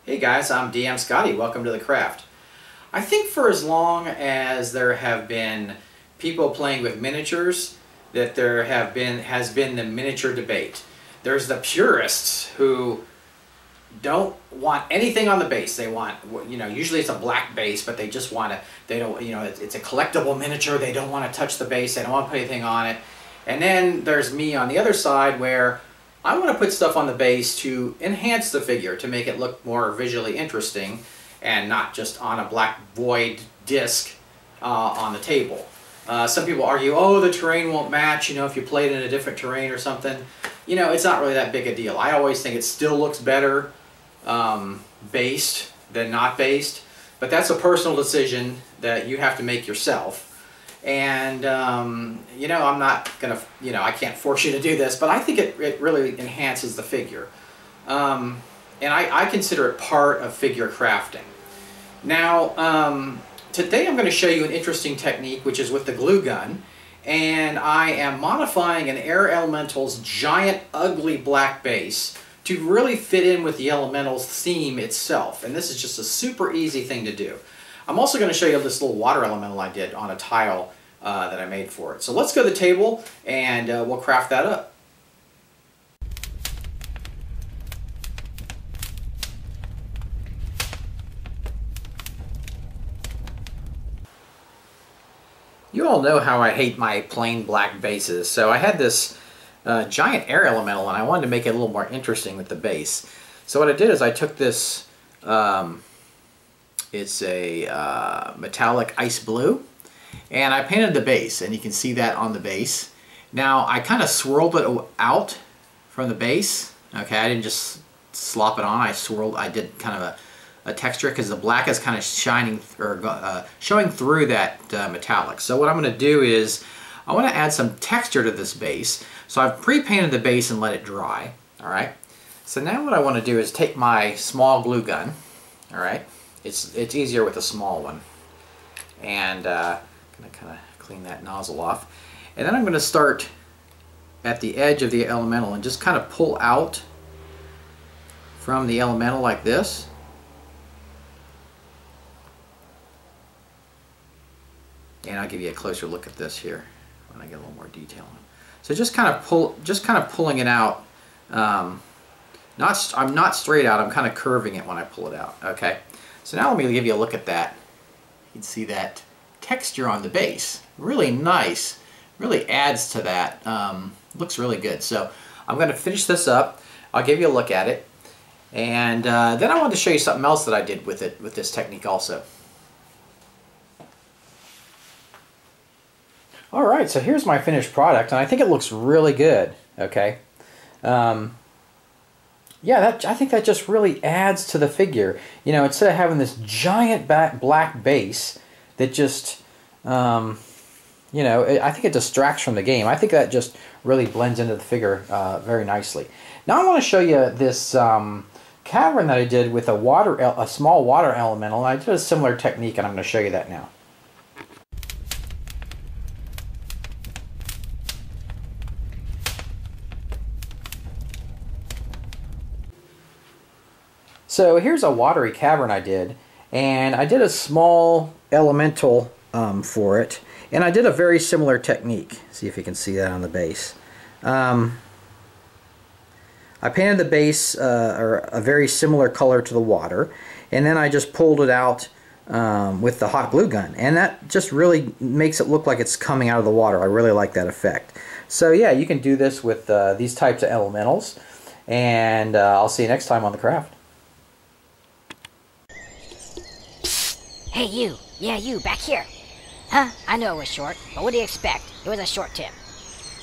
Hey guys, I'm DM Scotty. Welcome to the craft. I think for as long as there have been people playing with miniatures, that there has been the miniature debate. There's the purists who don't want anything on the base. They want, usually it's a black base, but they just want to, it's a collectible miniature. They don't want to touch the base. They don't want to put anything on it. And then there's me on the other side where I want to put stuff on the base to enhance the figure, to make it look more visually interesting and not just on a black void disc on the table. Some people argue, oh, the terrain won't match, if you played in a different terrain or something. It's not really that big a deal. I always think it still looks better based than not based, but that's a personal decision that you have to make yourself. And I'm not gonna, I can't force you to do this, but I think it really enhances the figure. And I consider it part of figure crafting. Now, today I'm going to show you an interesting technique, which is with the glue gun, and I am modifying an Air Elemental's giant, ugly black base to really fit in with the Elemental's theme itself. And this is just a super easy thing to do. I'm also going to show you this little water elemental I did on a tile that I made for it. So let's go to the table and we'll craft that up. You all know how I hate my plain black bases, so I had this giant air elemental and I wanted to make it a little more interesting with the base. So what I did is I took this, it's a metallic ice blue, and I painted the base, and you can see that on the base. Now I kind of swirled it out from the base. Okay, I didn't just slop it on, I did kind of a texture, because the black is kind of shining or showing through that metallic. So what I'm going to do is I want to add some texture to this base. So I've pre-painted the base and let it dry. All right. So now what I want to do is take my small glue gun. All right. It's easier with a small one, and I'm going to kind of clean that nozzle off. And then I'm going to start at the edge of the elemental and just kind of pull out from the elemental like this. And I'll give you a closer look at this here when I get a little more detail on it. So just kind of pulling it out. I'm not straight out. I'm kind of curving it when I pull it out. Okay. So now let me give you a look at that. You can see that texture on the base. Really nice. Really adds to that. Looks really good. So I'm going to finish this up. I'll give you a look at it, and then I wanted to show you something else that I did with it, with this technique also. Alright, so here's my finished product, and I think it looks really good, okay? Yeah, I think that just really adds to the figure. Instead of having this giant black base that just, I think it distracts from the game. I think that just really blends into the figure very nicely. Now I want to show you this cavern that I did with a small water elemental, and I did a similar technique, and I'm going to show you that now. So here's a watery cavern I did, and I did a small elemental for it, and I did a very similar technique. See if you can see that on the base. I painted the base or a very similar color to the water, and then I just pulled it out with the hot glue gun, and that just really makes it look like it's coming out of the water. I really like that effect. So yeah, you can do this with these types of elementals, and I'll see you next time on the craft. Hey you! Yeah you, back here! Huh? I know it was short, but what do you expect? It was a short tip.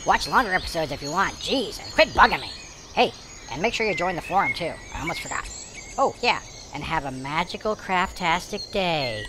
Watch longer episodes if you want, jeez, and quit bugging me! Hey, and make sure you join the forum too, I almost forgot. Oh, yeah, and have a magical craftastic day.